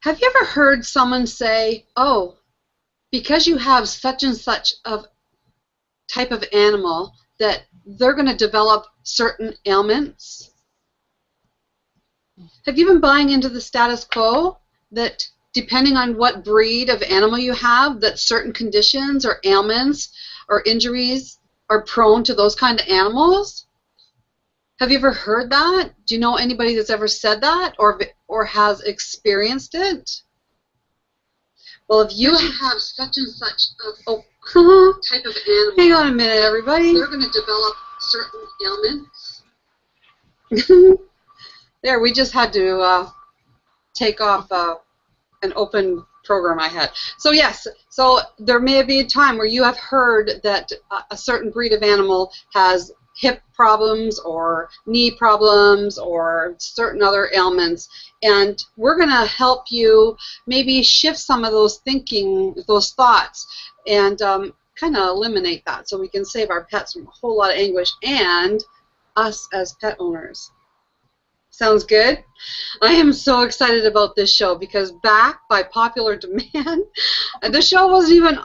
Have you ever heard someone say, oh, because you have such and such of type of animal that they're going to develop certain ailments? Have you been buying into the status quo that depending on what breed of animal you have, that certain conditions or ailments or injuries are prone to those kind of animals? Have you ever heard that? Do you know anybody that's ever said that or has experienced it? Well, if you have such and such of type of animal, hang on a minute, everybody. They're going to develop certain ailments. There, we just had to take off an open program I had. So yes, so there may be a time where you have heard that a certain breed of animal has hip problems or knee problems or certain other ailments, and we're going to help you maybe shift some of those thinking, those thoughts, and kind of eliminate that so we can save our pets from a whole lot of anguish and us as pet owners. Sounds good? I am so excited about this show because back by popular demand, the show wasn't even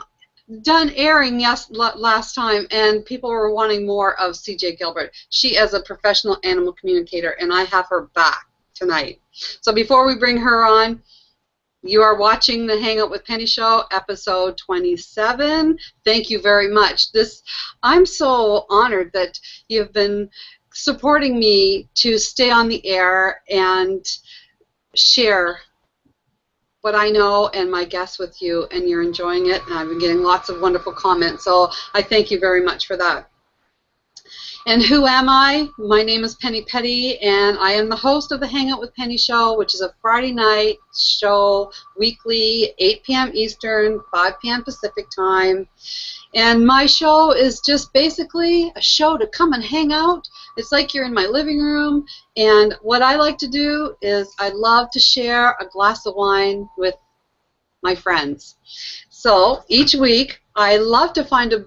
done airing last time, and people were wanting more of C.J. Gilbert. She is a professional animal communicator, and I have her back tonight. So before we bring her on, you are watching the Hangout with Penny show, episode 27. Thank you very much. I'm so honored that you've been supporting me to stay on the air and share what I know and my guests with you, and you're enjoying it, and I've been getting lots of wonderful comments, so I thank you very much for that. And who am I? My name is Penny Peddie, and I am the host of the Hangout with Penny show, which is a Friday night show, weekly, 8 p.m. Eastern, 5 p.m. Pacific time. And my show is just basically a show to come and hang out. It's like you're in my living room, and what I like to do is I love to share a glass of wine with my friends. So each week I love to find a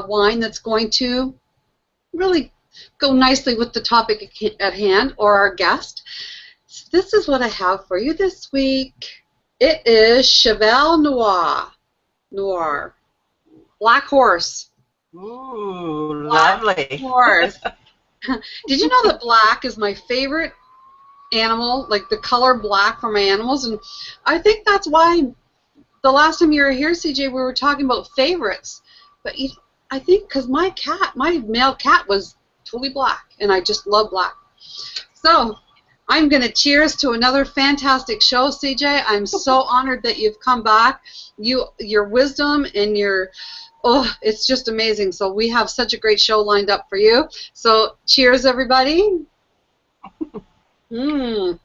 wine that's going to really go nicely with the topic at hand or our guest. So this is what I have for you this week. It is Cheval Noir. Black horse. Ooh, Black lovely. horse. Did you know that black is my favorite animal, like the color black for my animals? And I think that's why the last time you were here, CJ, we were talking about favorites. But I think because my male cat was totally black, and I just love black. So I'm going to cheers to another fantastic show, CJ. I'm so honored that you've come back. Your wisdom and it's just amazing. So we have such a great show lined up for you. So cheers, everybody. I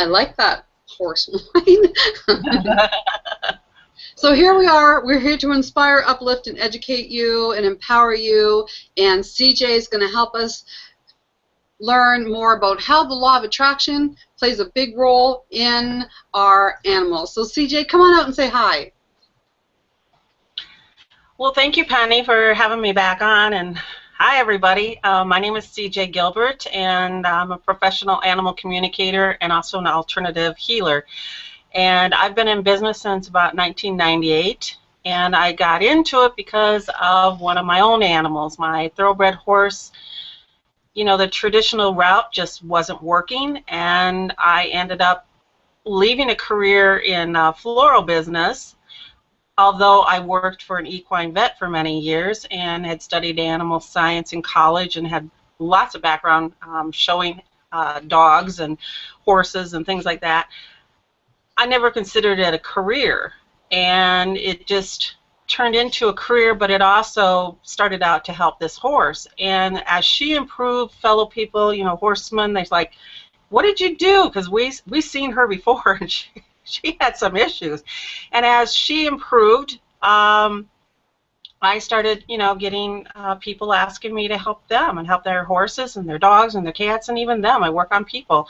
like that horse wine. So here we are. We're here to inspire, uplift, and educate you and empower you. And CJ is going to help us learn more about how the law of attraction plays a big role in our animals. So CJ, come on out and say hi. Well, thank you, Penny, for having me back on. And hi, everybody. My name is C.J. Gilbert, and I'm a professional animal communicator and also an alternative healer. And I've been in business since about 1998, and I got into it because of one of my own animals, my thoroughbred horse. You know, the traditional route just wasn't working, and I ended up leaving a career in floral business, although I worked for an equine vet for many years and had studied animal science in college and had lots of background showing dogs and horses and things like that. I never considered it a career, and it just turned into a career, but it also started out to help this horse. And as she improved, fellow people, you know, horsemen, they're like, what did you do? Because we seen her before, and she had some issues. And as she improved, I started, you know, getting people asking me to help them and help their horses and their dogs and their cats and even them. I work on people.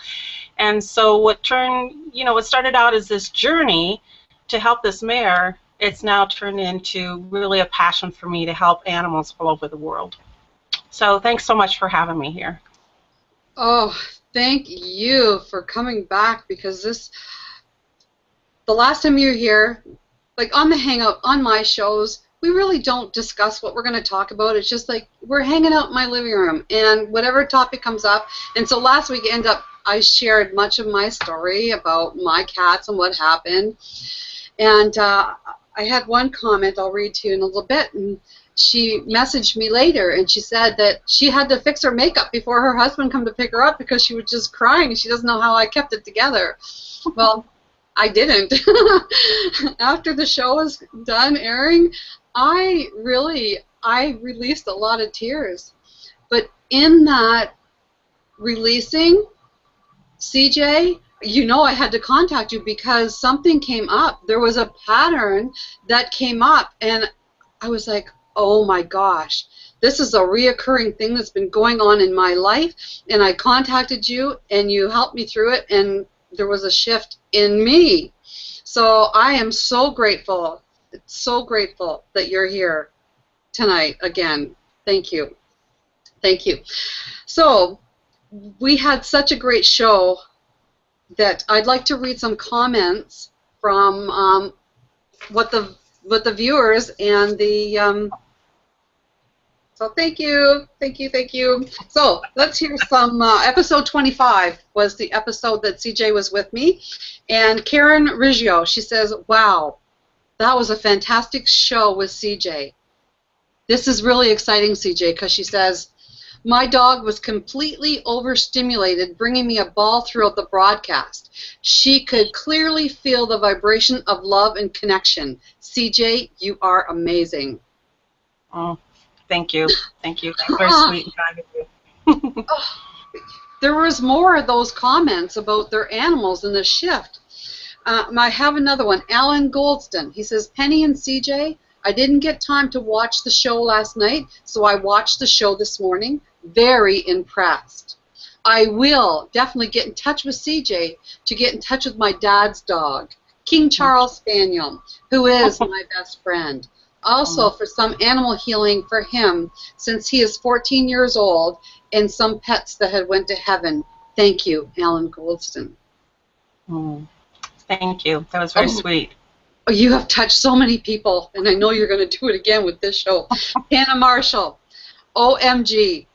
And so what started out as this journey to help this mare, it's now turned into really a passion for me to help animals all over the world. So thanks so much for having me here. Oh, Thank you for coming back, because the last time you were here, like on the Hangout, on my shows, we really don't discuss what we're going to talk about. It's just like we're hanging out in my living room and whatever topic comes up. And so last week I shared much of my story about my cats and what happened. And I had one comment I'll read to you in a little bit. And she messaged me later, and she said that she had to fix her makeup before her husband come to pick her up because she was just crying and she doesn't know how I kept it together. Well, I didn't. After the show was done airing, I released a lot of tears. But in that releasing, CJ, you know I had to contact you because something came up. There was a pattern that came up, and I was like, oh my gosh, this is a reoccurring thing that's been going on in my life, and I contacted you, and you helped me through it, and there was a shift in me. So I am so grateful that you're here tonight again. Thank you. Thank you. So we had such a great show that I'd like to read some comments from what the viewers and the so thank you. So let's hear some. Episode 25 was the episode that CJ was with me, and Karen Riggio, she says, wow, that was a fantastic show with CJ. This is really exciting, CJ, because she says, my dog was completely overstimulated, bringing me a ball throughout the broadcast. She could clearly feel the vibration of love and connection. CJ, you are amazing. Oh, thank you. Thank you. That's very sweet and kind of you. There was more of those comments about their animals in the shift. I have another one. Alan Goldston. He says, Penny and CJ, I didn't get time to watch the show last night, so I watched the show this morning. Very impressed. I will definitely get in touch with CJ to get in touch with my dad's dog, King Charles Spaniel, who is my best friend. Also for some animal healing for him, since he is 14 years old, and some pets that had went to heaven. Thank you, Alan Goldston. Thank you. That was very sweet. Oh, you have touched so many people, and I know you're going to do it again with this show. Hannah Marshall, OMG.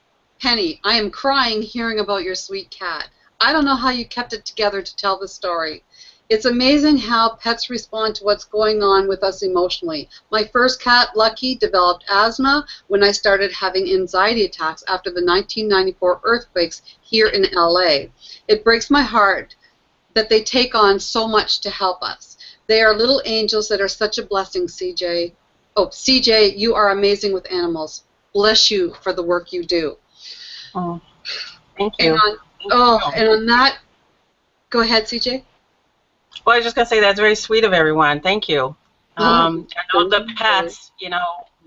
Penny, I am crying hearing about your sweet cat. I don't know how you kept it together to tell the story. It's amazing how pets respond to what's going on with us emotionally. My first cat, Lucky, developed asthma when I started having anxiety attacks after the 1994 earthquakes here in LA. It breaks my heart that they take on so much to help us. They are little angels that are such a blessing, CJ. Oh, CJ, you are amazing with animals. Bless you for the work you do. Oh, thank you. And on that, go ahead, CJ. Well, I was just going to say that's very sweet of everyone. Thank you. I know the pets, you know,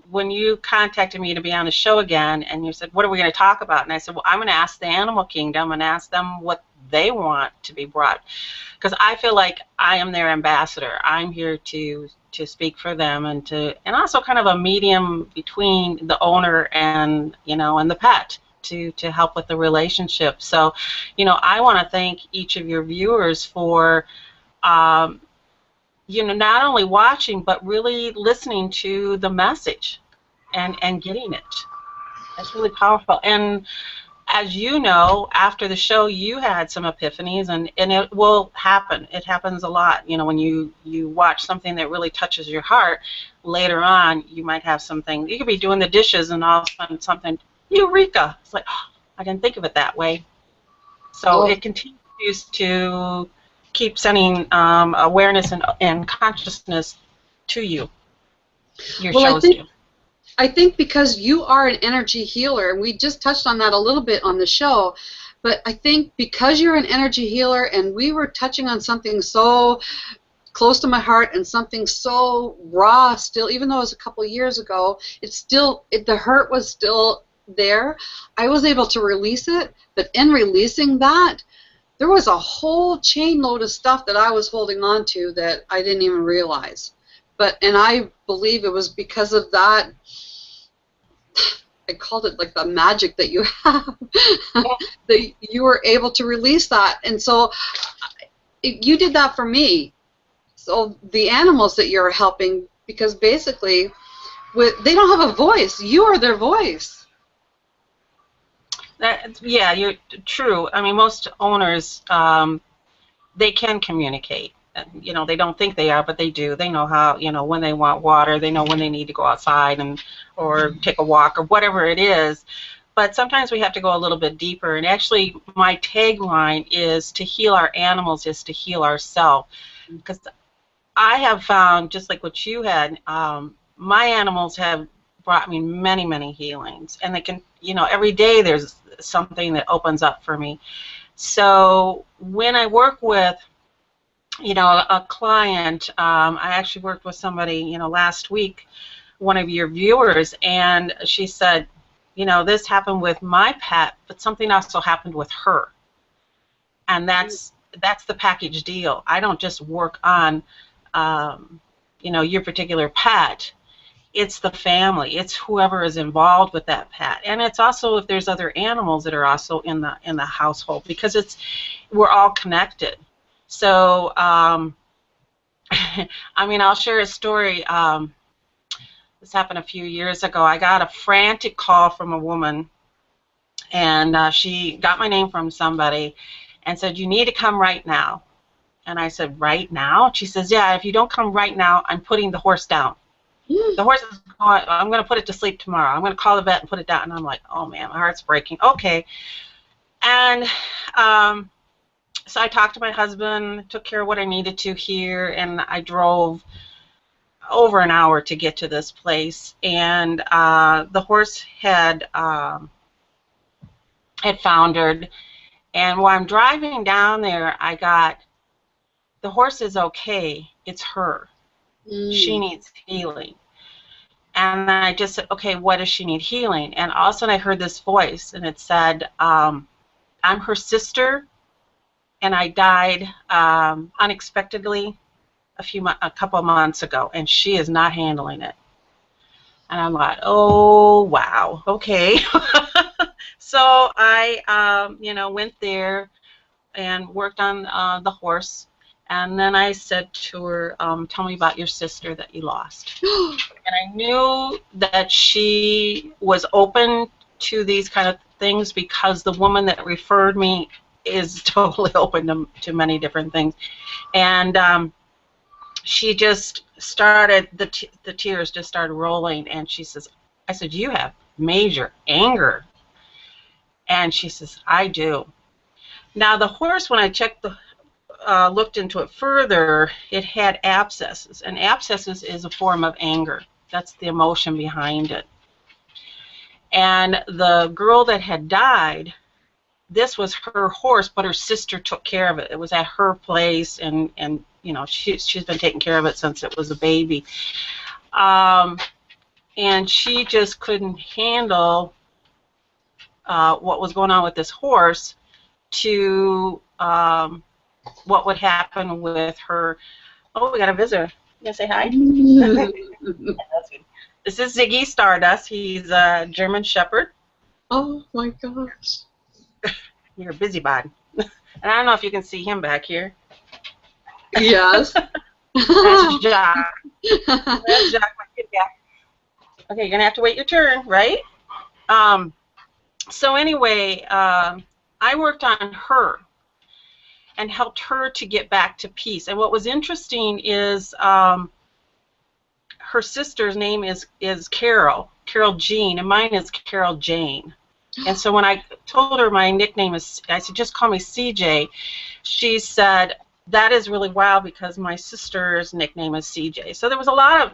when you contacted me to be on the show again, and you said, what are we going to talk about? And I said, well, I'm going to ask the animal kingdom and ask them what they want to be brought. Because I feel like I am their ambassador. I'm here to speak for them and also kind of a medium between the owner and, you know, and the pet. To help with the relationship. So, you know, I want to thank each of your viewers for, you know, not only watching but really listening to the message and getting it. That's really powerful. And as you know, after the show, you had some epiphanies, and it will happen. It happens a lot. You know, when you watch something that really touches your heart, later on, you might have something. You could be doing the dishes, and all of a sudden something. Eureka! It's like, oh, I didn't think of it that way. So it continues to keep sending awareness and consciousness to you. Your shows do. I think because you are an energy healer, and we just touched on that a little bit on the show, but I think because you're an energy healer and we were touching on something so close to my heart and something so raw still, even though it was a couple of years ago, the hurt was still there. I was able to release it, but in releasing that, there was a whole chain load of stuff that I was holding on to that I didn't even realize. And I believe it was because of that I called it like the magic that you have, that you were able to release that. And so you did that for me. So the animals that you're helping, because basically they don't have a voice. You are their voice. Yeah, you're true. I mean, most owners, they can communicate. You know, they don't think they are, but they do. They know how, you know, when they want water, they know when they need to go outside or take a walk or whatever it is. But sometimes we have to go a little bit deeper. And actually, my tagline is to heal our animals is to heal ourselves. Because I have found, just like what you had, my animals have brought me many, many healings. And they can, you know, every day there's something that opens up for me. So when I work with, you know, a client, I actually worked with somebody, you know, last week, one of your viewers, and she said, you know, this happened with my pet, but something also happened with her. And that's the package deal. I don't just work on, you know, your particular pet. It's the family. It's whoever is involved with that pet, and it's also if there's other animals that are also in the household, because we're all connected. So, I mean, I'll share a story. This happened a few years ago. I got a frantic call from a woman, and she got my name from somebody and said, "You need to come right now." And I said, "Right now?" She says, "Yeah, if you don't come right now, I'm putting the horse down. The horse is going, I'm going to put it to sleep tomorrow. I'm going to call the vet and put it down." And I'm like, oh, man, my heart's breaking. Okay. And so I talked to my husband, took care of what I needed to here, and I drove over an hour to get to this place. And the horse had foundered. And while I'm driving down there, I got, the horse is okay. It's her. She needs healing. And I just said, okay, what does she need healing? And all of a sudden I heard this voice, and it said, I'm her sister, and I died unexpectedly a couple of months ago, and she is not handling it. And I'm like, oh, wow, okay. So I, you know, went there and worked on the horse. And then I said to her, tell me about your sister that you lost. And I knew that she was open to these kind of things because the woman that referred me is totally open to many different things. And she just started, the tears just started rolling. And she says, I said, you have major anger. And she says, I do. Now the horse, when I checked looked into it further, it had abscesses, and abscesses is a form of anger. That's the emotion behind it. And the girl that had died, this was her horse, but her sister took care of it. It was at her place, and you know, she's been taking care of it since it was a baby. And she just couldn't handle what was going on with this horse to what would happen with her. Oh, we got a visitor. You gonna say hi? That's good. This is Ziggy Stardust. He's a German Shepherd. Oh my gosh. You're a busybody. And I don't know if you can see him back here. Yes. That's Jack. That's Jack, my kid cat. Okay, you're gonna have to wait your turn, right? So anyway, I worked on her and helped her to get back to peace. And what was interesting is her sister's name is Carol Jean, and mine is Carol Jane. And so when I told her my nickname is, I said, just call me CJ, she said, that is really wild because my sister's nickname is CJ. So there was a lot of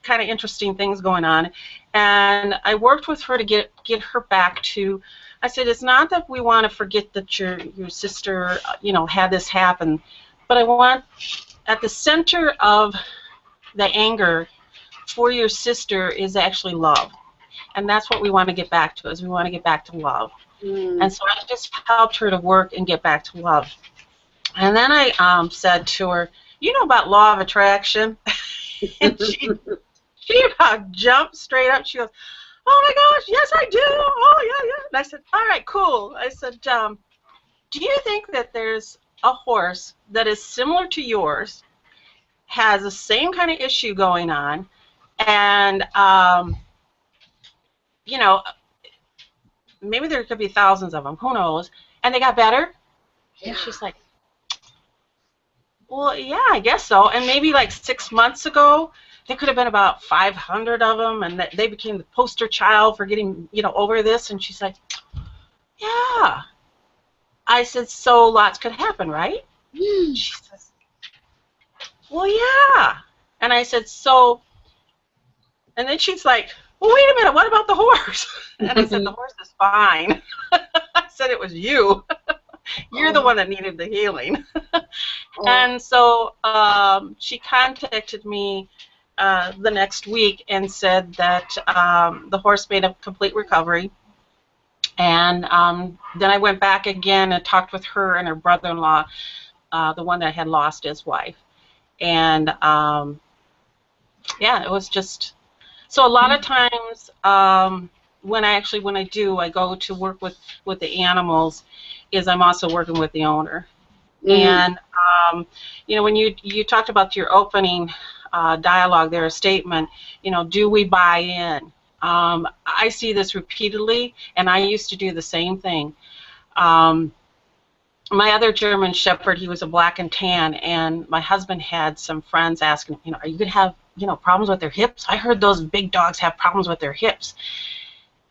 kind of interesting things going on. And I worked with her to get her back to, I said, it's not that we want to forget that your sister, you know, had this happen, but I want at the center of the anger for your sister is actually love. And that's what we want to get back to, is we want to get back to love. And so I just helped her to work and get back to love. And then I said to her, you know about law of attraction? And she about jumped straight up. She goes, oh my gosh, yes I do. Oh yeah, yeah. And I said, all right, cool. I said, do you think that there's a horse that is similar to yours, has the same kind of issue going on, and you know, maybe there could be thousands of them, who knows, and they got better? Yeah. And she's like, well, yeah, I guess so. And maybe like 6 months ago, there could have been about 500 of them, and they became the poster child for getting, over this. And she's like, yeah. I said, so lots could happen, right? She says, well, yeah. And I said, so, and then she's like, well, wait a minute, what about the horse? And I said, the horse is fine. I said, it was you. You're the one that needed the healing. And so she contacted me the next week and said that the horse made a complete recovery. And then I went back again and talked with her and her brother-in-law, the one that had lost his wife. And yeah, it was just, so a lot of times when I go to work with the animals, is I'm also working with the owner. And when you talked about your opening dialogue there, a statement, do we buy in? I see this repeatedly, and I used to do the same thing. My other German Shepherd, he was a black and tan, and my husband had some friends asking, are you going to have, problems with their hips? I heard those big dogs have problems with their hips.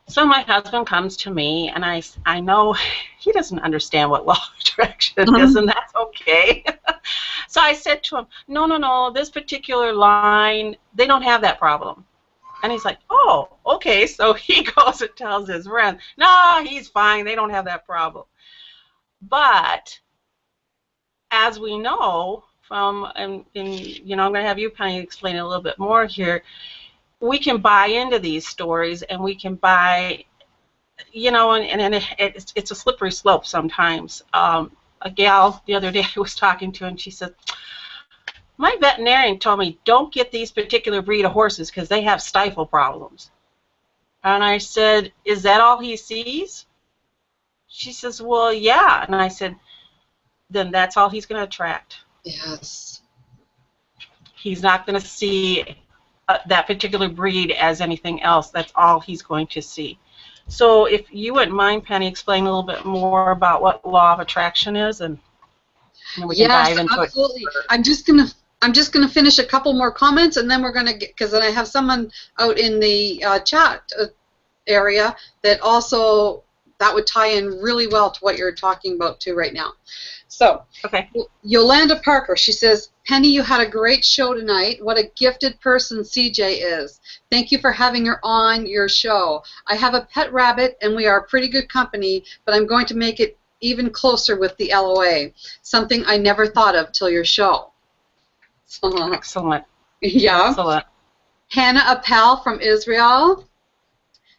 So my husband comes to me, and I know he doesn't understand what law of attraction is, and that's okay. So I said to him, no, this particular line, they don't have that problem. And he's like, oh, okay. So he goes and tells his friend, no, he's fine. They don't have that problem. But as we know from, and I'm going to have you, Penny, explain it a little bit more here, we can buy into these stories, and we can buy, and it's a slippery slope sometimes. A gal the other day I was talking to, and she said, my veterinarian told me don't get these particular breed of horses because they have stifle problems. And I said, is that all he sees? She says, well, yeah. And I said, then that's all he's going to attract. Yes. He's not going to see that particular breed as anything else. That's all he's going to see. So if you wouldn't mind, Penny, explain a little bit more about what law of attraction is, and we can dive into it. Absolutely. I'm just gonna finish a couple more comments, and then we're gonna get, because then I have someone out in the chat area that also that would tie in really well to what you're talking about too right now. So, okay. Yolanda Parker, she says, Penny, you had a great show tonight. What a gifted person CJ is. Thank you for having her on your show. I have a pet rabbit, and we are pretty good company, but I'm going to make it even closer with the LOA, something I never thought of till your show. Excellent. Yeah. Excellent. Hannah Appel from Israel.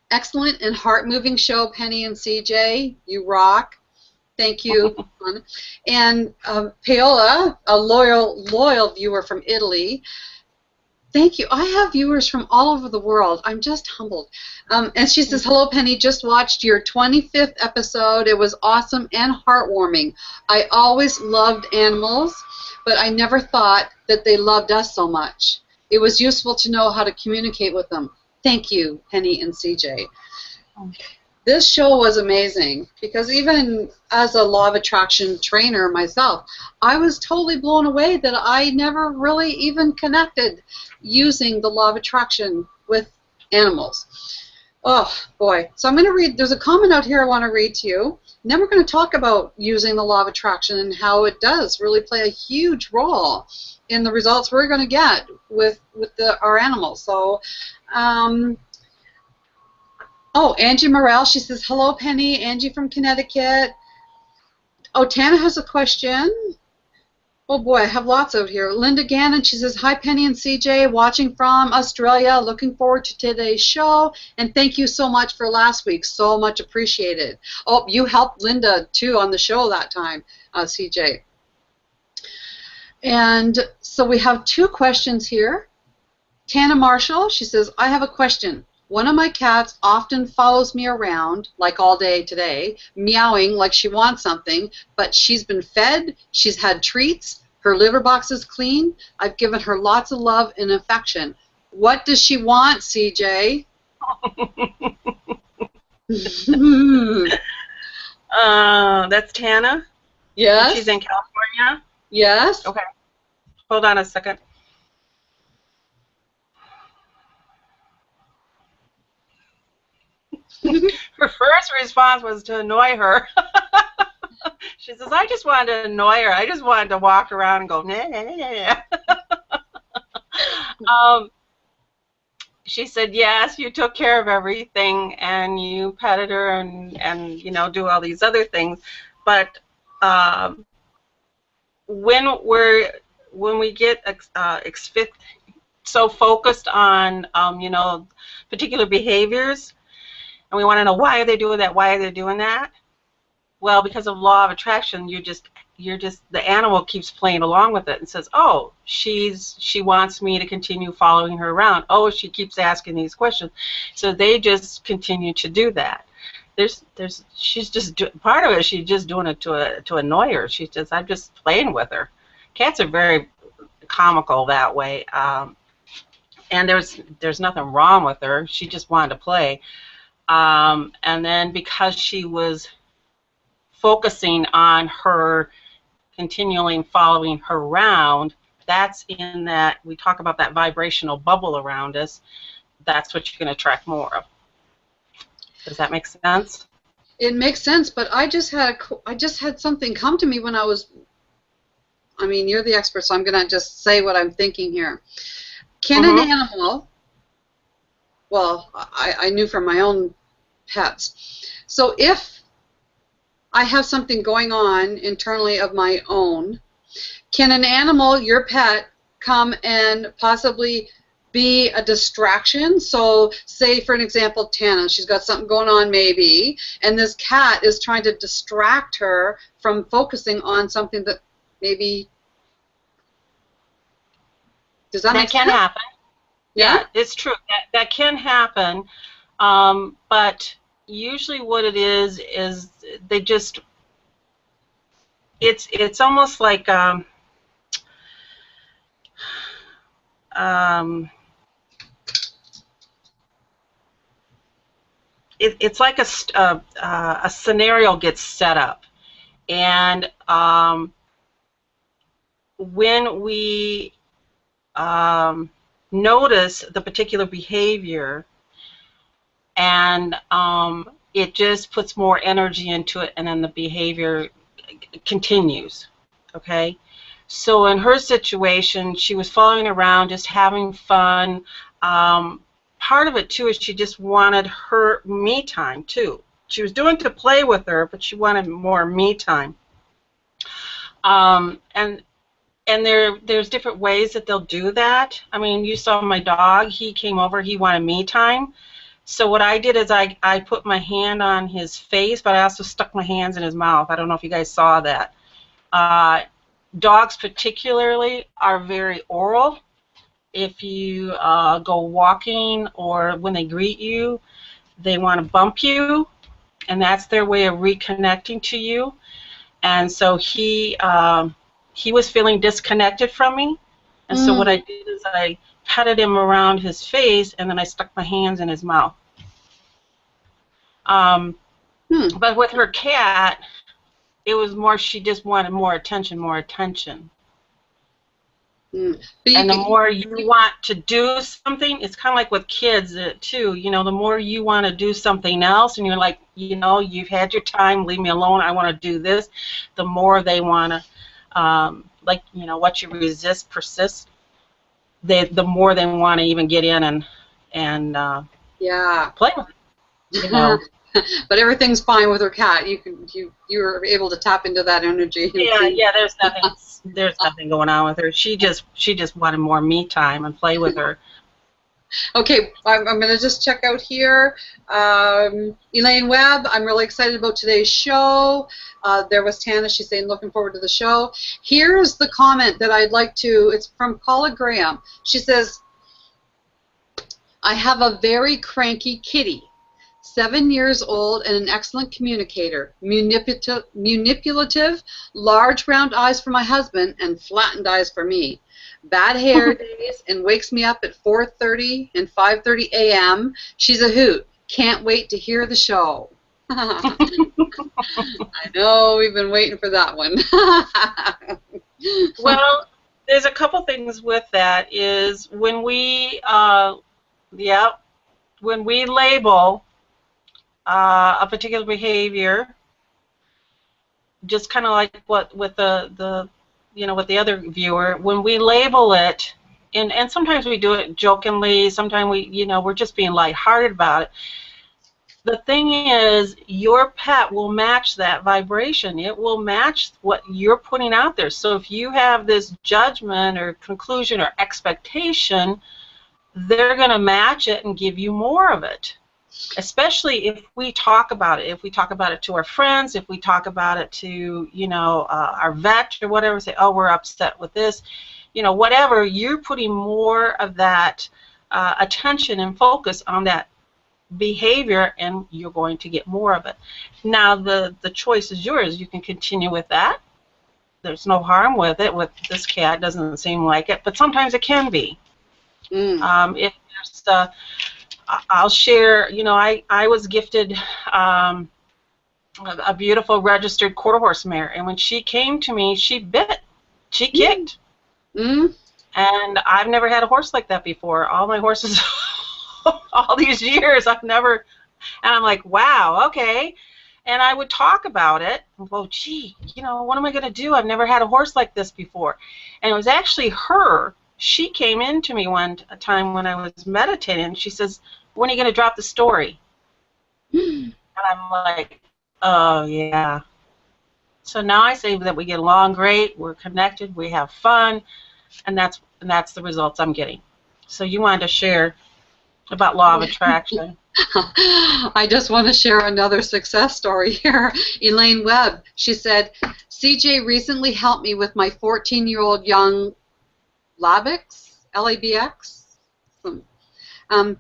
Excellent and heart-moving show, Penny and CJ. You rock. Thank you. And Paola, a loyal viewer from Italy. Thank you. I have viewers from all over the world. I'm just humbled. And she says, hello, Penny. Just watched your 25th episode. It was awesome and heartwarming. I always loved animals, but I never thought that they loved us so much. It was useful to know how to communicate with them. Thank you, Penny and CJ. This show was amazing because even as a law of attraction trainer myself, I was totally blown away that I never really even connected using the law of attraction with animals. Oh, boy. So I'm going to read, there's a comment out here I want to read to you. And then we're going to talk about using the law of attraction and how it does really play a huge role in the results we're going to get with our animals. So, oh, Angie Morrell, she says, hello, Penny. Angie from Connecticut. Oh, Tana has a question. Oh, boy, I have lots out here. Linda Gannon, she says, hi, Penny and CJ, watching from Australia. Looking forward to today's show. And thank you so much for last week. So much appreciated. Oh, you helped Linda, too, on the show that time, CJ. And so we have two questions here. Tana Marshall, she says, I have a question. One of my cats often follows me around, like all day today, meowing like she wants something, but she's been fed, she's had treats, her litter box is clean, I've given her lots of love and affection. What does she want, CJ? That's Tana. Yes. And she's in California. Yes. Okay. Hold on a second. Her first response was to annoy her. She says, I just wanted to annoy her. I just wanted to walk around and go, nah, nah, nah, nah. She said, yes, you took care of everything, and you petted her and you know, do all these other things. But when we get so focused on, you know, particular behaviors, and we want to know why are they doing that, why are they doing that? Well, because of law of attraction, the animal keeps playing along with it and says, oh, she wants me to continue following her around. Oh, she keeps asking these questions. So they just continue to do that. She's just part of it. She's just doing it to annoy her. I'm just playing with her. Cats are very comical that way. And there's nothing wrong with her. She just wanted to play. And then because she was focusing on her continually following her around, that's in that, we talk about that vibrational bubble around us, that's what you're going to attract more of. Does that make sense? It makes sense, but I just had something come to me when I was, I mean, you're the expert, so I'm going to just say what I'm thinking here. Can an animal, well, I knew from my own pets, so if I have something going on internally of my own, can an animal, your pet, come and possibly be a distraction? So say, for an example, Tana, she's got something going on maybe, and this cat is trying to distract her from focusing on something that maybe, does that make sense? That can happen. Yeah, it's true. That can happen, but usually what it is they just, it's almost like it's like a scenario gets set up, and when we notice the particular behavior, and it just puts more energy into it, and then the behavior continues. Okay, so in her situation, she was following around, just having fun. Part of it too is she just wanted her me time too. She was doing to play with her, but she wanted more me time. And there's different ways that they'll do that. I mean, you saw my dog. He came over. He wanted me time. So what I did is I put my hand on his face, but I also stuck my hands in his mouth. I don't know if you guys saw that. Dogs particularly are very oral. If you go walking or when they greet you, they want to bump you, and that's their way of reconnecting to you. And so he was feeling disconnected from me, and so what I did is I patted him around his face, and then I stuck my hands in his mouth. But with her cat, it was more, she just wanted more attention, more attention. And the more you want to do something, it's kind of like with kids too, you know, the more you want to do something else, and you're like, you know, you've had your time, leave me alone, I want to do this, the more they want to, like, you know, what you resist persists, the more they want to even get in and play with it, you know. But everything's fine with her cat. You were able to tap into that energy. Yeah. There's nothing going on with her. She just wanted more me time and play with her. Okay, I'm going to just check out here. Elaine Webb, I'm really excited about today's show. There was Tana. She's saying looking forward to the show. Here's the comment that I'd like to. It's from Paula Graham. She says, I have a very cranky kitty, 7 years old and an excellent communicator, manipulative, large round eyes for my husband and flattened eyes for me. Bad hair days and wakes me up at 4:30 and 5:30 a.m. She's a hoot. Can't wait to hear the show. I know, we've been waiting for that one. Well, there's a couple things with that. Is when we, when we label a particular behavior, just kind of like what with the with the other viewer, when we label it, and sometimes we do it jokingly, sometimes we're just being lighthearted about it. The thing is, your pet will match that vibration. It will match what you're putting out there. So if you have this judgment or conclusion or expectation, they're going to match it and give you more of it. Especially if we talk about it. If we talk about it to our friends, if we talk about it to, our vet or whatever, say, oh, we're upset with this, whatever, you're putting more of that attention and focus on that behavior, and you're going to get more of it. Now, the choice is yours. You can continue with that. There's no harm with it. With this cat, doesn't seem like it, but sometimes it can be. If there's I'll share, I was gifted a beautiful registered quarter horse mare, and when she came to me, she bit, she kicked. And I've never had a horse like that before. All my horses, all these years, I've never, and I'm like, wow, okay. And I would talk about it, and go, gee, what am I going to do? I've never had a horse like this before. And it was actually her. She came in to me one time when I was meditating, and she says, when are you going to drop the story? And I'm like, oh, yeah. So now I say that we get along great, we're connected, we have fun, and that's the results I'm getting. So you wanted to share about law of attraction. I just want to share another success story here. Elaine Webb, she said, CJ recently helped me with my 14-year-old young Labix, L-A-B-X. I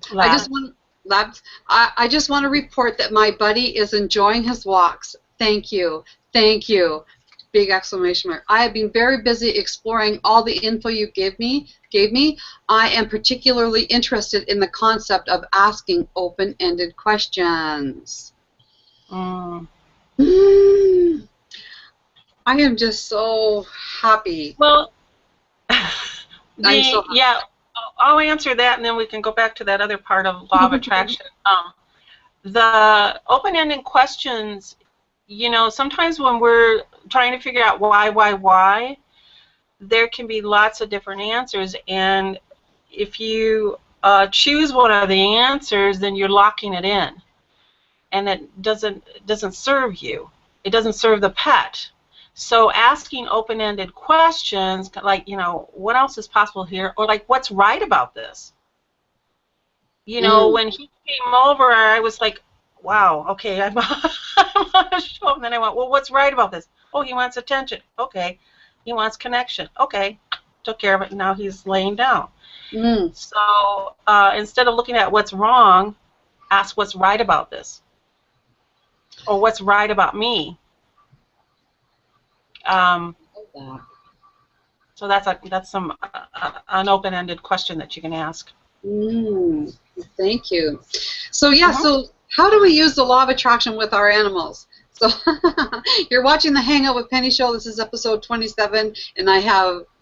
just want to report that my buddy is enjoying his walks. Thank you. Thank you. Big exclamation mark. I have been very busy exploring all the info you gave me. I am particularly interested in the concept of asking open-ended questions. I am just so happy. Well, yeah, I'll answer that, and then we can go back to that other part of law of attraction. The open-ended questions, sometimes when we're trying to figure out why, there can be lots of different answers, and if you choose one of the answers, then you're locking it in, and it doesn't serve you. It doesn't serve the pet. So asking open-ended questions, like, what else is possible here? Or like, what's right about this? When he came over, I was like, wow, okay, I'm on a show. And then I went, well, what's right about this? Oh, he wants attention. Okay. He wants connection. Okay. Took care of it, and now he's laying down. So instead of looking at what's wrong, ask what's right about this. Or what's right about me. So that's an open-ended question that you can ask. Thank you. So yeah, so how do we use the law of attraction with our animals? So you're watching the Hangout with Penny show. This is episode 27, and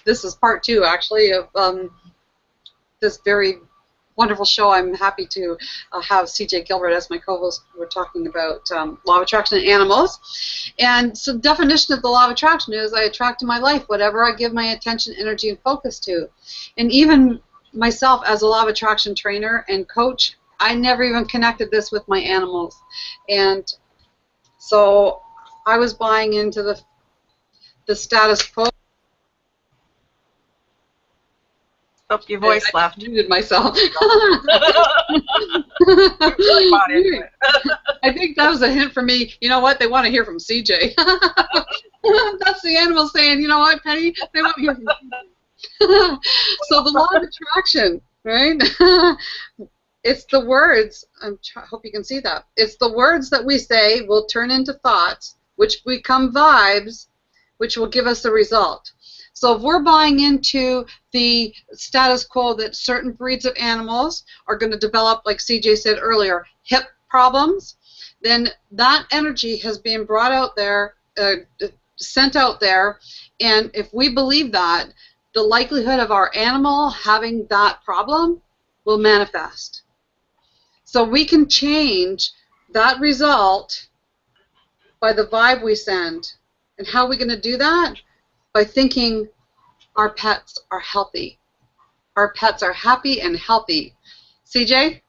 this is part 2 actually of this very wonderful show. I'm happy to have C.J. Gilbert as my co-host. We're talking about law of attraction and animals. And so the definition of the law of attraction is I attract to my life whatever I give my attention, energy, and focus to. And even myself as a law of attraction trainer and coach, I never even connected this with my animals. And so I was buying into the status quo. Oh, your voice left. I muted myself. I think that was a hint for me. You know what? They want to hear from CJ. That's the animal saying, you know what, Penny? They want to hear from CJ. So the law of attraction, right? It's the words. I hope you can see that. It's the words that we say will turn into thoughts, which become vibes, which will give us the result. So if we're buying into the status quo that certain breeds of animals are going to develop, like CJ said earlier, hip problems, then that energy has been brought out there, sent out there, and if we believe that, the likelihood of our animal having that problem will manifest. So we can change that result by the vibe we send. And how are we going to do that? By thinking our pets are healthy. Our pets are happy and healthy. CJ?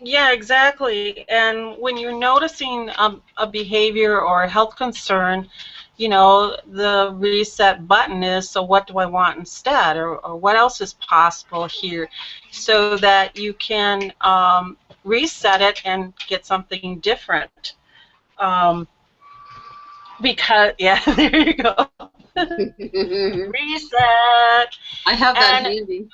Yeah, exactly. And when you're noticing a behavior or a health concern, you know, the reset button is, so what do I want instead, or what else is possible here, so that you can reset it and get something different. Because, yeah, there you go. Reset. I have that And handy.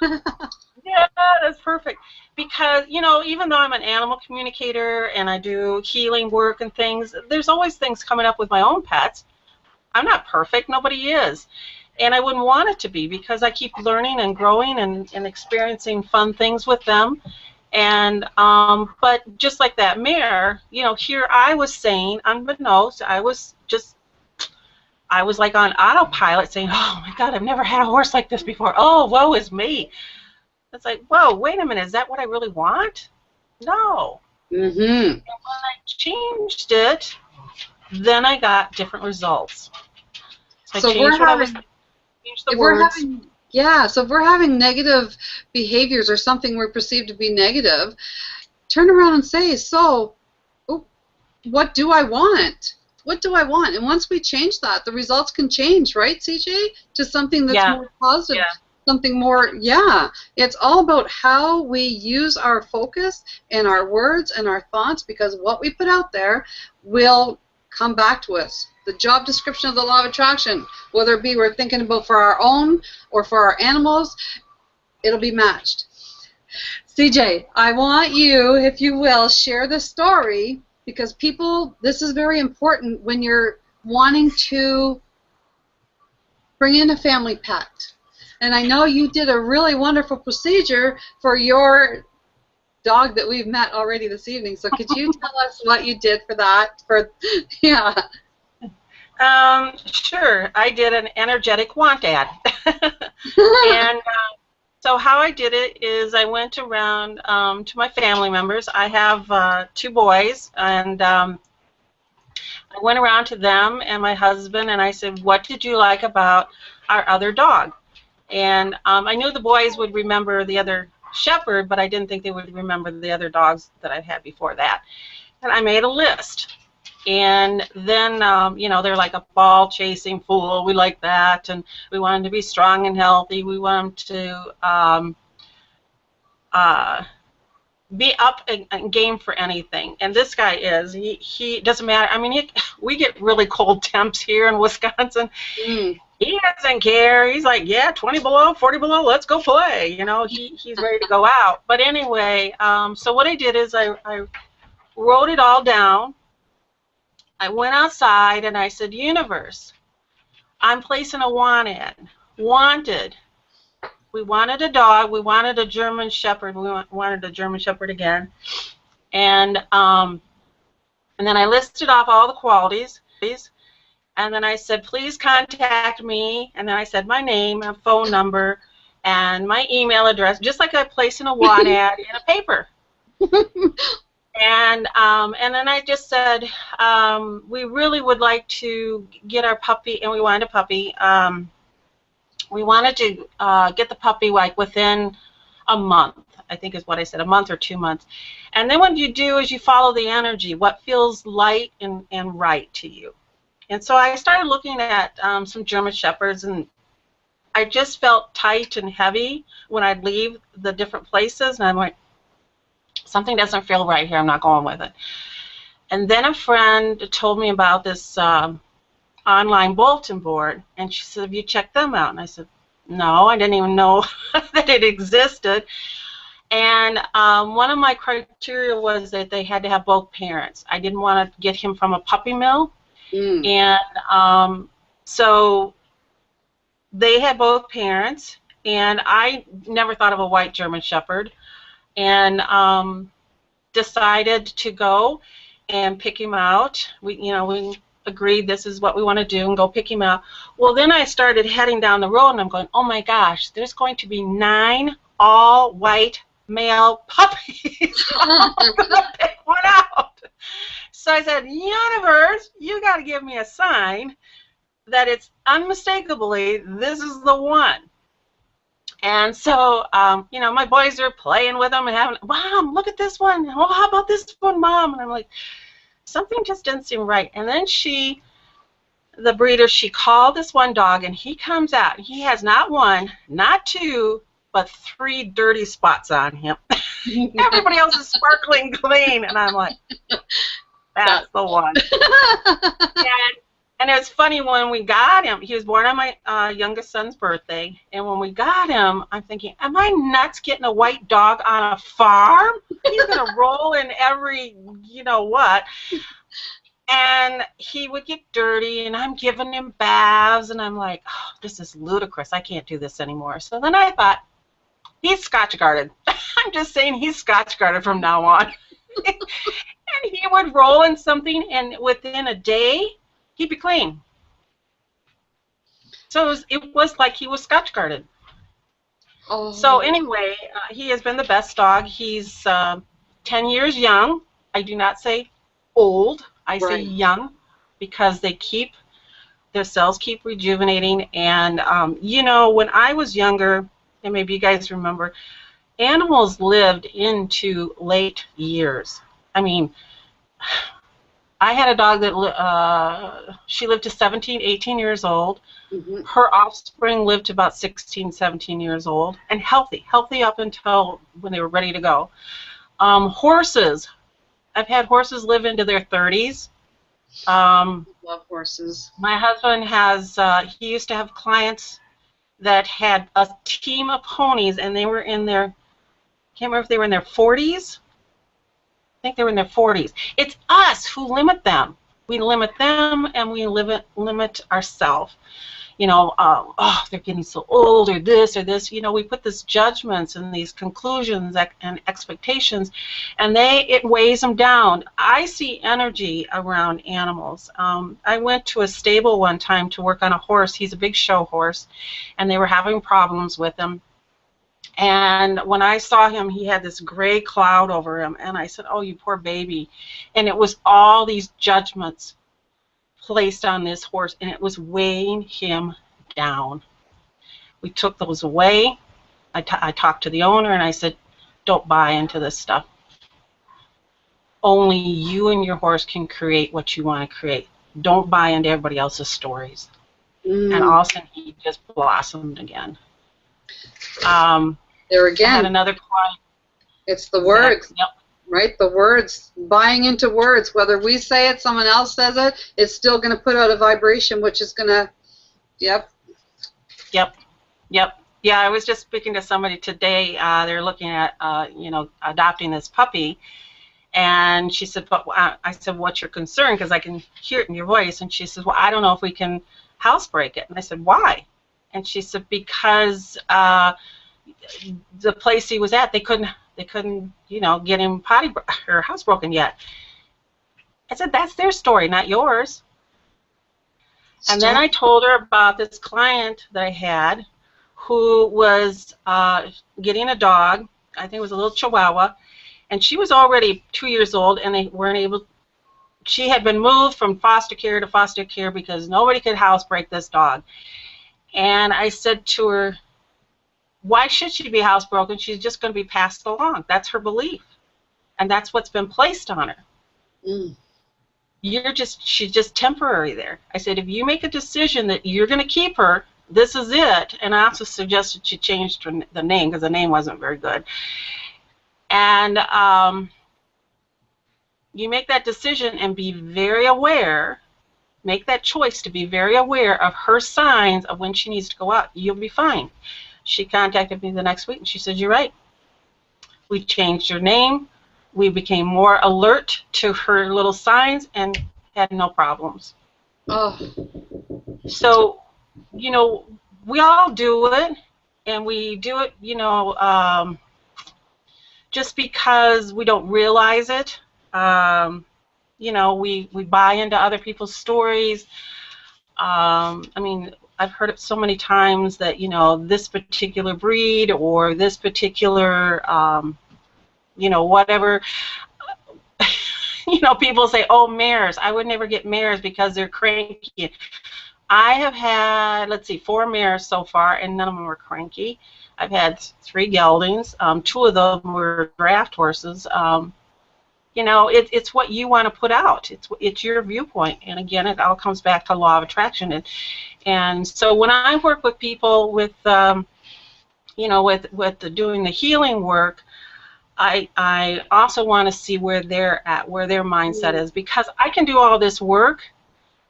yeah, that's perfect. Because, you know, even though I'm an animal communicator and I do healing work and things, there's always things coming up with my own pets. I'm not perfect. Nobody is. And I wouldn't want it to be, because I keep learning and growing and experiencing fun things with them. And but just like that mare, you know, here I was saying, unbeknownst, I was like on autopilot saying, oh my God, I've never had a horse like this before. Oh, woe is me. It's like, whoa, wait a minute, is that what I really want? No. Mm-hmm. And when I changed it, then I got different results. So I changed what I was, changed the words. So if we're having negative behaviors or something we're perceived to be negative, turn around and say, so, what do I want? What do I want? And once we change that, the results can change, right, CJ? To something that's more positive, something more, It's all about how we use our focus and our words and our thoughts, because what we put out there will come back to us. The job description of the law of attraction, whether it be we're thinking about for our own or for our animals, it'll be matched. CJ, I want you, if you will, share the story, because people, this is very important when you're wanting to bring in a family pet. And I know you did a really wonderful procedure for your dog that we've met already this evening. So could you tell us what you did for that? Sure. I did an energetic want ad. And so how I did it is I went around to my family members. I have 2 boys, and I went around to them and my husband, and I said, what did you like about our other dog? And I knew the boys would remember the other shepherd, but I didn't think they would remember the other dogs that I'd had before that. And I made a list. And then, you know, they're like a ball-chasing fool. We like that. And we want them to be strong and healthy. We want them to be up and game for anything. And this guy is. He doesn't matter. I mean, we get really cold temps here in Wisconsin. He doesn't care. He's like, yeah, 20 below, 40 below, let's go play. You know, he's ready to go out. But anyway, so what I did is I wrote it all down. I went outside and I said, universe, I'm placing a want ad. Wanted. We wanted a dog. We wanted a German Shepherd. We wanted a German Shepherd again. And then I listed off all the qualities. And then I said, please contact me. And then I said my name, a phone number, and my email address, just like I place in a want ad in a paper. And then I just said, we really would like to get our puppy, and we wanted a puppy. We wanted to get the puppy like within a month, I think is what I said, a month or 2 months. And then what you do is you follow the energy, what feels light and right to you. And so I started looking at some German Shepherds, and I just felt tight and heavy when I'd leave the different places, and I'm like, something doesn't feel right here, I'm not going with it. And then a friend told me about this online bulletin board, and she said, have you checked them out? And I said, no, I didn't even know that it existed. And one of my criteria was that they had to have both parents. I didn't want to get him from a puppy mill. Mm. And so they had both parents, and I never thought of a white German Shepherd, and decided to go and pick him out. We agreed this is what we want to do and go pick him out. Well, then I started heading down the road, and I'm going, oh my gosh, there's going to be 9 all-white male puppies. I'm going to pick one out. So I said, universe, you got to give me a sign that it's unmistakably this is the one. And so, my boys are playing with them and having, Mom, look at this one. Oh, how about this one, Mom? And I'm like, something just didn't seem right. And then the breeder, she called this one dog, and he comes out. And he has not 1, not 2, but 3 dirty spots on him. Everybody else is sparkling clean. And I'm like, that's the one. And it was funny when we got him. He was born on my youngest son's birthday. And when we got him, I'm thinking, am I nuts getting a white dog on a farm? He's going to roll in every, what. And he would get dirty, and I'm giving him baths. And I'm like, oh, this is ludicrous. I can't do this anymore. So then I thought, he's Scotch guarded. I'm just saying he's Scotch guarded from now on. And he would roll in something, and within a day, he'd be clean. So it was like he was Scotch guarded. Oh. So anyway, he has been the best dog. He's 10 years young. I do not say old. I say young, because their cells keep rejuvenating. And, when I was younger, and maybe you guys remember, animals lived into late years. I mean, I had a dog that she lived to 17, 18 years old. Mm-hmm. Her offspring lived to about 16, 17 years old, and healthy up until when they were ready to go. Horses. I've had horses live into their 30s. Love horses. My husband he used to have clients that had a team of ponies, and they were in their, can't remember if they were in their 40s. I think they were in their 40s. It's us who limit them. We limit them, and we limit ourselves. They're getting so old, or this, or this. We put these judgments and these conclusions and expectations, and it weighs them down. I see energy around animals. I went to a stable one time to work on a horse. He's a big show horse, and they were having problems with him. And when I saw him, he had this gray cloud over him, and I said, oh, you poor baby. And it was all these judgments placed on this horse, and it was weighing him down. We took those away. I talked to the owner, and I said, don't buy into this stuff. Only you and your horse can create what you want to create. Don't buy into everybody else's stories. And all of a sudden, he just blossomed again. There again. I had another client. It's the words. Yep. Right? The words, buying into words. Whether we say it, someone else says it, it's still going to put out a vibration, which is going to, Yep. Yeah, I was just speaking to somebody today. They're looking at, adopting this puppy. And she said, I said, what's your concern? Because I can hear it in your voice. And she says, well, I don't know if we can housebreak it. And I said, why? And she said, because the place he was at, they couldn't, get him potty or housebroken yet. I said, that's their story, not yours. And then I told her about this client that I had who was getting a dog. I think it was a little Chihuahua. And she was already 2 years old, and they weren't able. She had been moved from foster care to foster care because nobody could housebreak this dog. And I said to her, why should she be housebroken? She's just going to be passed along. That's her belief. And that's what's been placed on her. She's just temporary there. I said, if you make a decision that you're going to keep her, this is it. And I also suggested she changed the name because the name wasn't very good. And you make that decision and be very aware, make that choice to be very aware of her signs of when she needs to go out. You'll be fine. She contacted me the next week, and she said, you're right. We changed her name. We became more alert to her little signs and had no problems. Oh. So, you know, we all do it, and we do it, you know, just because we don't realize it. You know, we buy into other people's stories. I mean, I've heard it so many times that, you know, this particular breed or this particular, you know, whatever. You know, people say, oh, mares. I would never get mares because they're cranky. I have had, let's see, 4 mares so far, and none of them were cranky. I've had 3 geldings. 2 of them were draft horses. You know, it's what you want to put out. It's your viewpoint. And again, it all comes back to law of attraction. And so when I work with people with, you know, with doing the healing work, I also want to see where they're at, where their mindset is, because I can do all this work,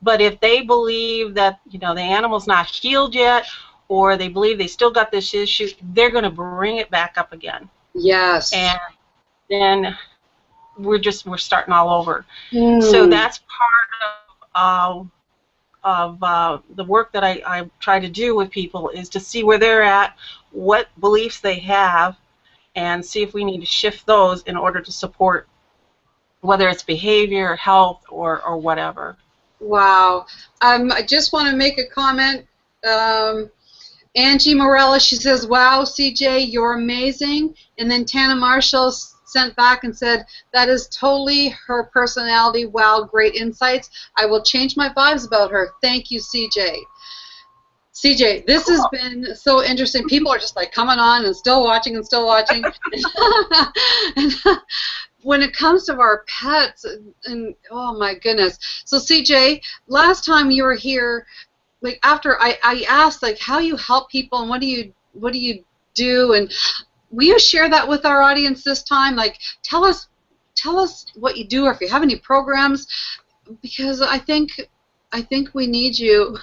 but if they believe that, you know, the animal's not healed yet, or they believe they still got this issue, they're going to bring it back up again. Yes. And then we're starting all over. So that's part of the work that I try to do with people, is to see where they're at, what beliefs they have, and see if we need to shift those in order to support, whether it's behavior, health, or whatever. Wow. I just want to make a comment. Angie Morella, she says, wow, CJ, you're amazing. And then Tana Marshall sent back and said, that is totally her personality. Wow, great insights. I will change my vibes about her. Thank you, CJ. CJ, this has been so interesting. People are just like coming on and still watching and still watching. And when it comes to our pets, and oh my goodness. So CJ, last time you were here, like after I asked like how you help people and what do you do, and will you share that with our audience this time? Like tell us what you do, or if you have any programs, because I think we need you.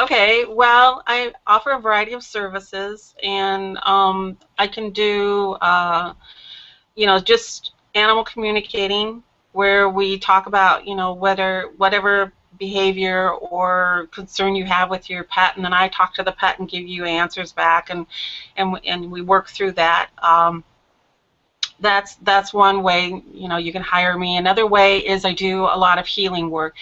Okay, well, I offer a variety of services, and I can do, you know, just animal communicating, where we talk about, you know, whatever behavior or concern you have with your pet, and then I talk to the pet and give you answers back, and we work through that. That's one way, you know, you can hire me. Another way is I do a lot of healing work.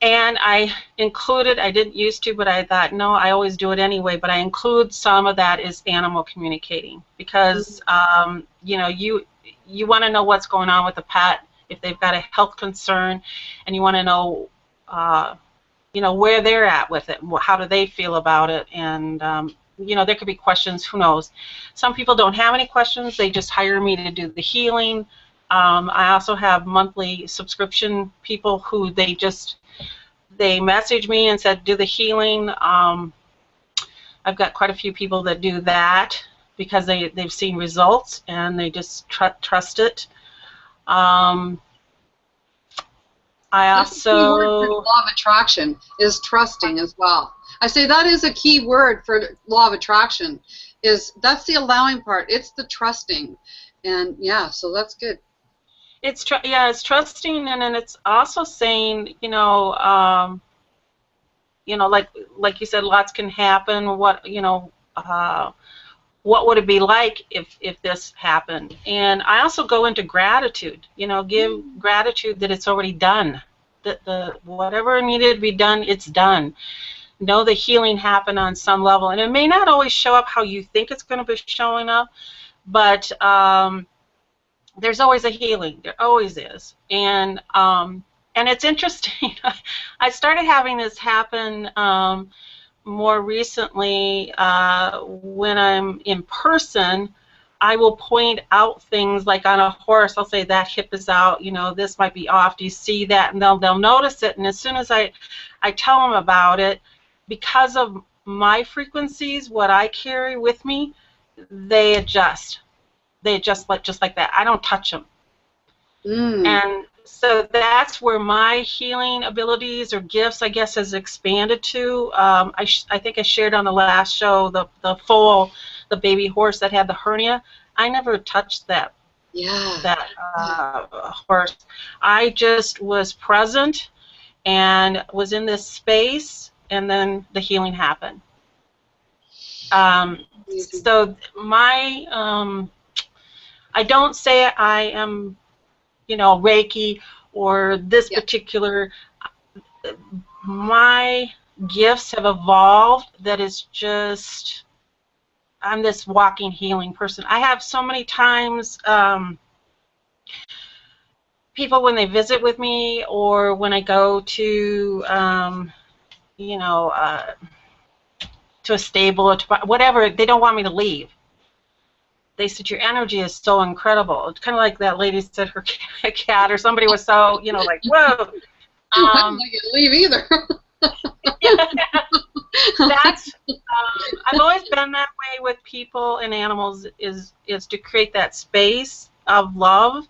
And I included, I didn't used to, but I thought, no, I always do it anyway, but I include some of that is animal communicating, because, you know, you want to know what's going on with the pet, if they've got a health concern, and you want to know, you know, where they're at with it, how do they feel about it, and, you know, there could be questions, who knows. Some people don't have any questions, they just hire me to do the healing. I also have monthly subscription people who they message me and said, do the healing. I've got quite a few people that do that because they've seen results and they just trust it. I That's a key word for also... law of attraction, is trusting as well. I say that is a key word for law of attraction, that's the allowing part. It's the trusting. And yeah, so that's good. It's trusting, and then it's also saying, you know, like you said, lots can happen. What, you know, what would it be like if this happened? And I also go into gratitude. You know, give gratitude that it's already done. That whatever needed to be done, it's done. Know the healing happened on some level, and it may not always show up how you think it's going to be showing up, but there's always a healing. There always is. And it's interesting. I started having this happen more recently. When I'm in person, I will point out things like on a horse. I'll say that hip is out. You know, this might be off. Do you see that? And they'll notice it. And as soon as I tell them about it, because of my frequencies, what I carry with me, they adjust. They just like that. I don't touch them. And so that's where my healing abilities or gifts, I guess, has expanded to. I think I shared on the last show the baby horse that had the hernia. I never touched that Yeah. horse. I just was present and was in this space, and then the healing happened. So I don't say I am, Reiki or this particular. My gifts have evolved. That is just, I'm this walking healing person. I have so many times people when they visit with me or when I go to, to a stable or to whatever, they don't want me to leave. They said, your energy is so incredible. It's kind of like that lady said her cat or somebody was so, like, whoa. I don't like you to leave either. That's I've always been that way with people and animals is to create that space of love,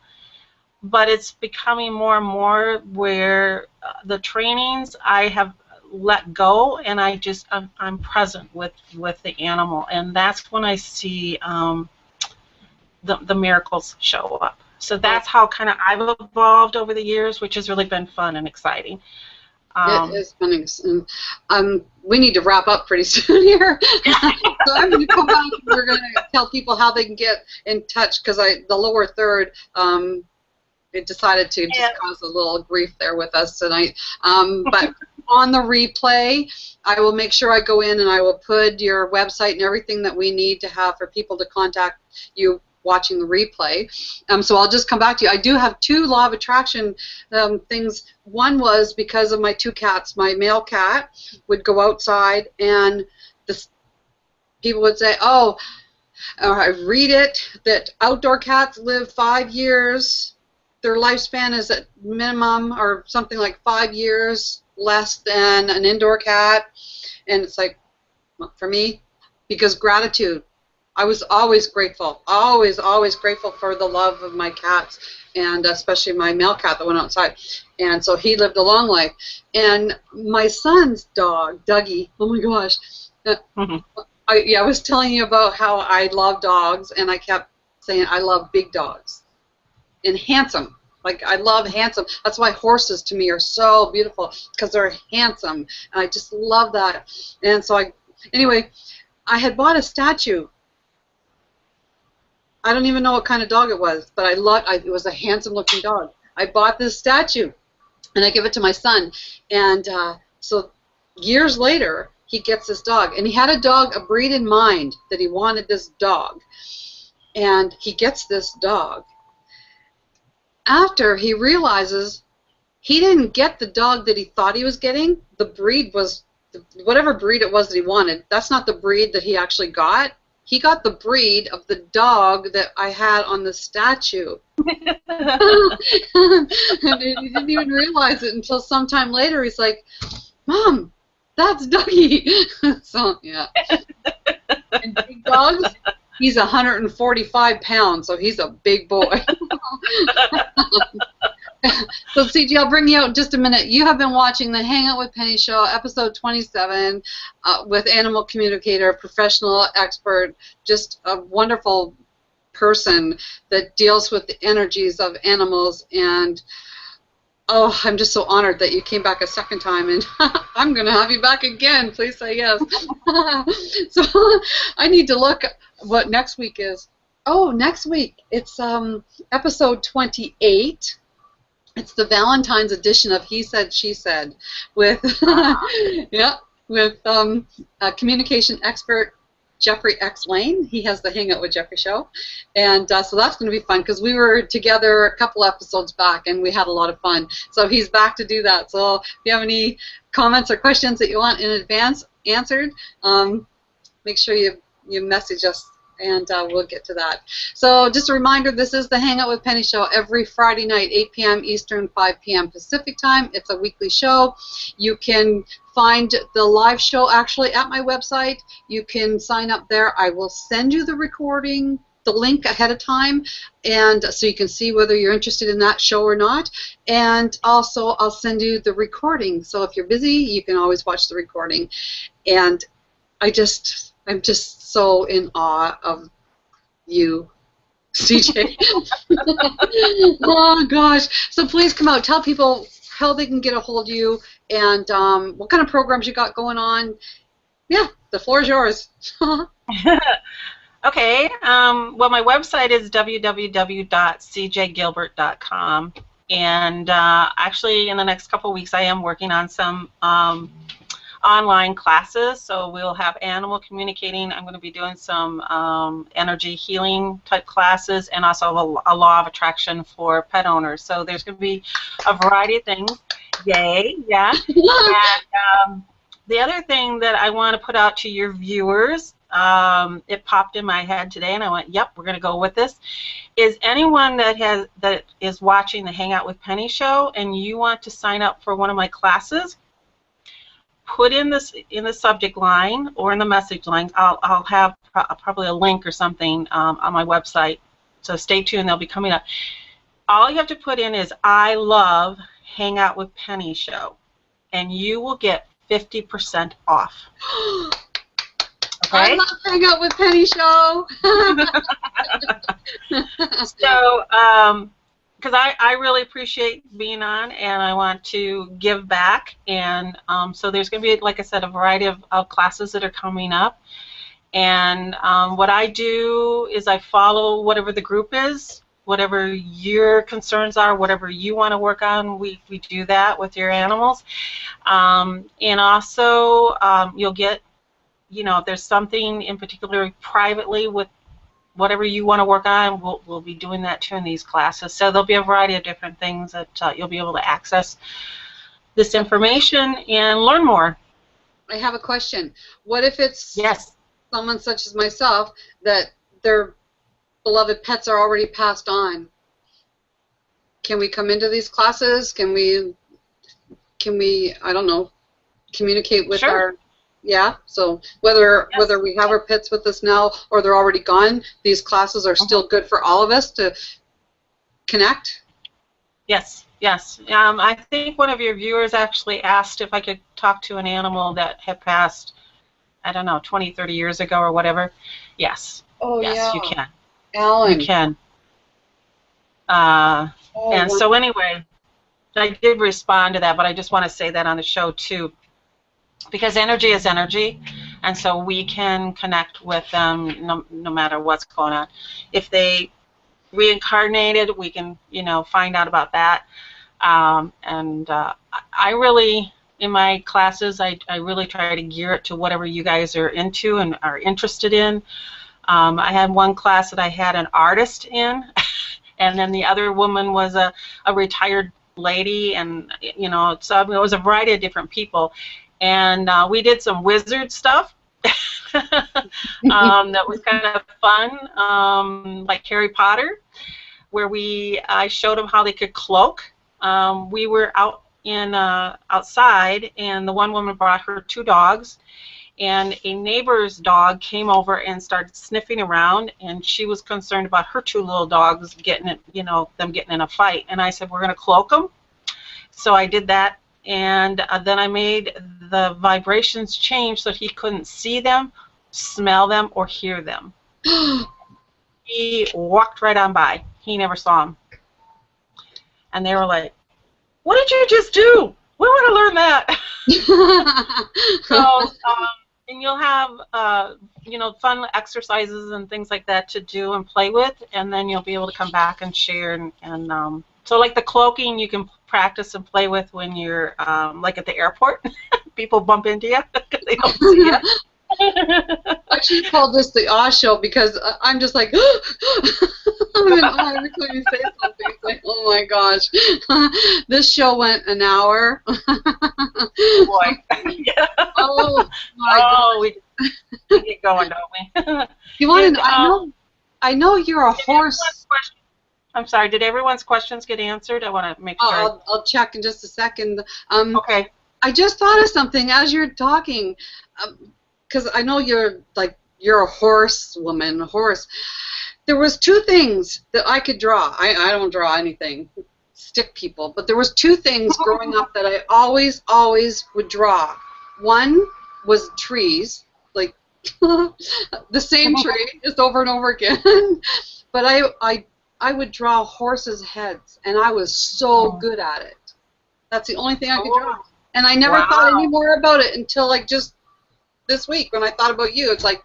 but it's becoming more and more where the trainings I have let go and I'm present with the animal, and that's when I see the miracles show up. So that's how kind of I've evolved over the years, which has really been fun and exciting. It is funny. We need to wrap up pretty soon here. So I'm going to come back and we're going to tell people how they can get in touch, because the lower third, it decided to just cause a little grief there with us tonight. But on the replay, I will make sure I go in and I will put your website and everything that we need to have for people to contact you watching the replay. So I'll just come back to you. I do have 2 law of attraction things. One was because of my 2 cats. My male cat would go outside and people would say, oh, I read it that outdoor cats live 5 years. Their lifespan is at minimum or something like 5 years less than an indoor cat. And it's like, for me, because gratitude. I was always grateful, always grateful for the love of my cats, and especially my male cat that went outside. And so he lived a long life. And my son's dog, Dougie, oh my gosh, I was telling you about how I love dogs, and I kept saying I love big dogs and handsome. Like, I love handsome. That's why horses to me are so beautiful, because they're handsome, and I just love that. And so anyway, I had bought a statue. I don't even know what kind of dog it was, but it was a handsome-looking dog. I bought this statue, and I give it to my son. And so years later, he gets this dog. And he had a breed in mind that he wanted this dog. And he gets this dog. After he realizes he didn't get the dog that he thought he was getting, the breed was, whatever breed it was that he wanted, that's not the breed that he actually got. He got the breed of the dog that I had on the statue. And he didn't even realize it until sometime later. He's like, Mom, that's Dougie. So, yeah. And big dogs, he's 145 pounds, so he's a big boy. So, C.J., I'll bring you out in just a minute. You have been watching the Hangout with Penny show, episode 27, with Animal Communicator, professional expert, just a wonderful person that deals with the energies of animals. And, oh, I'm just so honored that you came back a second time, and I'm going to have you back again. Please say yes. So I need to look what next week is. Oh, next week, it's episode 28. It's the Valentine's edition of He Said, She Said with, with communication expert Jeffrey X. Lane. He has the Hangout with Jeffrey show. And so that's going to be fun, because we were together a couple episodes back and we had a lot of fun. So he's back to do that. So if you have any comments or questions that you want in advance answered, make sure you message us, and we'll get to that. So just a reminder, this is the Hangout with Penny show every Friday night, 8 p.m. Eastern, 5 p.m. Pacific time. It's a weekly show. You can find the live show actually at my website. You can sign up there. I will send you the recording the link ahead of time, and so you can see whether you're interested in that show or not. And also, I'll send you the recording. So if you're busy, you can always watch the recording. And I'm just so in awe of you, CJ. Oh gosh! So please come out. Tell people how they can get a hold of you and what kind of programs you got going on. Yeah, the floor is yours. Okay. Well, my website is www.cjgilbert.com, and actually, in the next couple of weeks, I am working on some online classes. So we'll have animal communicating. I'm going to be doing some energy healing type classes, and also a law of attraction for pet owners. So there's going to be a variety of things. Yay! Yeah. And the other thing that I want to put out to your viewers, it popped in my head today, and I went, "Yep, we're going to go with this." Is anyone that is watching the Hangout with Penny show, and you want to sign up for one of my classes? Put in this in the subject line or in the message line. I'll have probably a link or something on my website. So stay tuned; they'll be coming up. All you have to put in is "I love Hangout with Penny show," and you will get 50% off. Okay? I love Hangout with Penny show. So, because I really appreciate being on, and I want to give back, and so there's going to be, like I said, a variety of classes that are coming up. And what I do is I follow whatever the group is, whatever your concerns are, whatever you want to work on, we do that with your animals. And also, you'll get, if there's something in particular privately with whatever you want to work on, we'll be doing that too in these classes. So there'll be a variety of different things that you'll be able to access this information and learn more. I have a question. What if it's someone such as myself that their beloved pets are already passed on? Can we come into these classes? Can we I don't know, communicate with our... Yeah, so whether we have our pets with us now or they're already gone, these classes are still good for all of us to connect? Yes, yes. I think one of your viewers actually asked if I could talk to an animal that had passed, I don't know, 20, 30 years ago or whatever. Yes. Oh, yes, yeah. You can. Alan. You can. And so anyway, I did respond to that, but I just want to say that on the show too. Because energy is energy, and so we can connect with them no matter what's going on. If they reincarnated, we can, find out about that. I really, in my classes, I really try to gear it to whatever you guys are into and are interested in. I had one class that I had an artist in, and then the other woman was a retired lady, and, so it was a variety of different people. And we did some wizard stuff that was kind of fun, like Harry Potter, where I showed them how they could cloak. We were out outside, and the one woman brought her 2 dogs, and a neighbor's dog came over and started sniffing around, and she was concerned about her 2 little dogs getting them getting in a fight. And I said, we're going to cloak them. So I did that. And then I made the vibrations change so he couldn't see them, smell them, or hear them. He walked right on by. He never saw them. And they were like, what did you just do? We want to learn that. So, and you'll have, fun exercises and things like that to do and play with, and then you'll be able to come back and share. And so like the cloaking, you can practice and play with when you're like at the airport. People bump into you because they don't see you. I should call this the awe show because I'm just like, I'm in awe every time you say something. It's like, oh my gosh, this show went an hour. Boy. Yeah. Oh my gosh. We get going, don't we? You want to? I know you're a horse. I'm sorry. Did everyone's questions get answered? I want to make sure. I'll check in just a second. Okay. I just thought of something as you're talking, because I know you're a horse woman, a horse. there was two things that I could draw. I don't draw anything, stick people, but there was two things growing up that I always would draw. One was trees, like the same tree just over and over again. But I would draw horses' heads, and I was so good at it. That's the only thing I could draw. And I never thought any more about it until like just this week when I thought about you. It's like,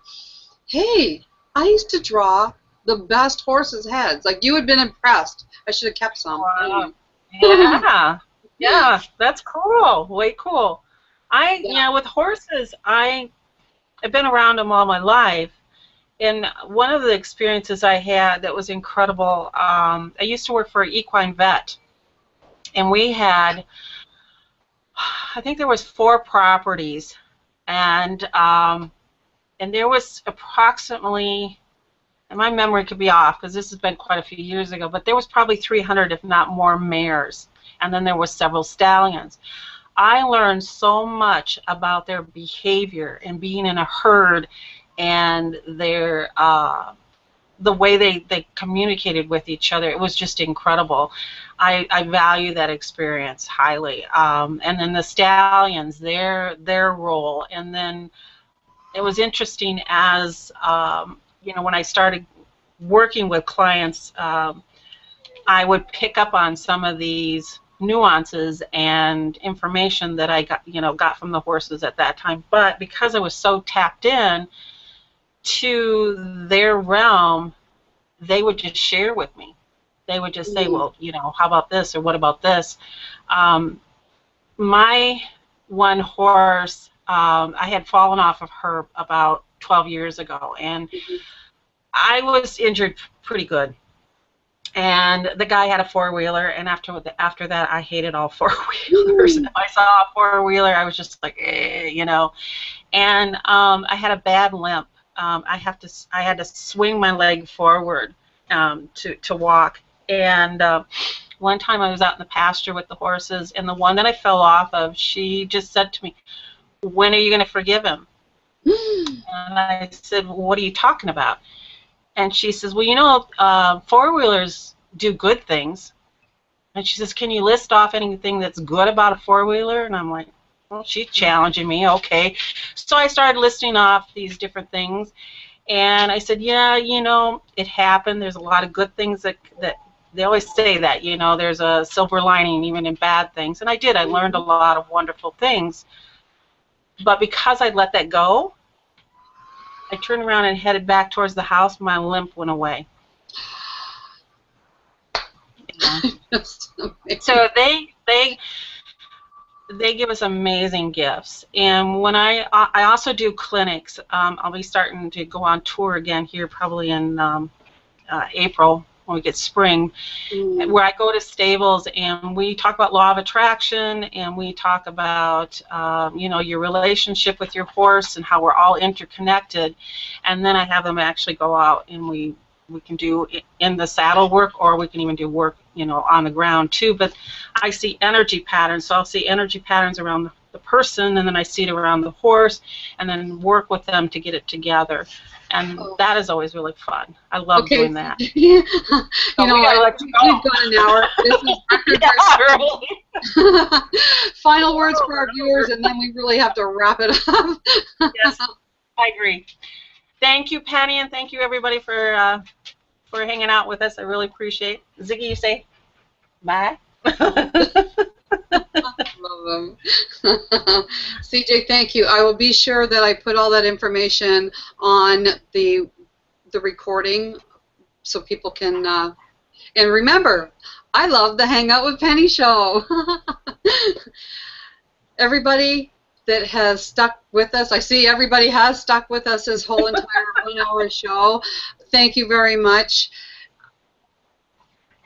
hey, I used to draw the best horses' heads. Like, you had been impressed. I should have kept some. Wow. Yeah. Yeah, that's cool. Way cool. With horses, I've been around them all my life. And one of the experiences I had that was incredible, I used to work for an equine vet. And we had, I think there was 4 properties. And there was approximately, and my memory could be off because this has been quite a few years ago, but there was probably 300, if not more, mares. And then there were several stallions. I learned so much about their behavior and being in a herd and their the way they communicated with each other. It was just incredible. I value that experience highly. And then the stallions, their role, and then it was interesting as when I started working with clients, I would pick up on some of these nuances and information that I got from the horses at that time. But because I was so tapped in to their realm, they would just share with me. They would just say, well, how about this, or what about this? My one horse, I had fallen off of her about 12 years ago, and I was injured pretty good. And the guy had a 4-wheeler, and after that, I hated all 4-wheelers. If I saw a 4-wheeler, I was just like, And I had a bad limp. I had to swing my leg forward to walk. And one time I was out in the pasture with the horses, and the one that I fell off of, she just said to me, "When are you going to forgive him?" And I said, well, "What are you talking about?" And she says, "Well, 4-wheelers do good things." And she says, "Can you list off anything that's good about a 4-wheeler?" And I'm like, well, she's challenging me. Okay. So I started listing off these different things. And I said, yeah, it happened. There's a lot of good things that they always say that, there's a silver lining even in bad things. And I did. I learned a lot of wonderful things. But because I let that go, I turned around and headed back towards the house. My limp went away. So they give us amazing gifts. And when I also do clinics. I'll be starting to go on tour again here probably in April when we get spring, where I go to stables and we talk about law of attraction, and we talk about your relationship with your horse and how we're all interconnected. And then I have them actually go out, and we can do in the saddle work, or we can even do work on the ground too. But I see energy patterns, so I'll see energy patterns around the person, and then I see it around the horse, and then work with them to get it together. And that is always really fun. I love doing that. We've gone an hour. This is record Final words for our viewers, and then we really have to wrap it up. Yes, I agree. Thank you, Penny, and thank you everybody for hanging out with us. I really appreciate it. Ziggy, you say bye. Love them. CJ, thank you. I will be sure that I put all that information on the recording so people can. And remember, I love the Hangout with Penny show. Everybody that has stuck with us, I see everybody has stuck with us this whole entire 1-hour show. Thank you very much.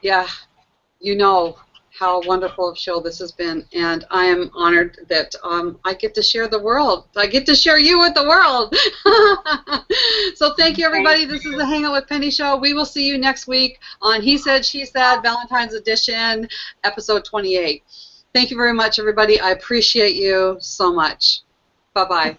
Yeah, how wonderful a show this has been, and I am honored that I get to share the world. I get to share you with the world. So thank you, everybody. This is the Hangout with Penny show. We will see you next week on He Said, She Said, Valentine's Edition, episode 28. Thank you very much, everybody. I appreciate you so much. Bye-bye.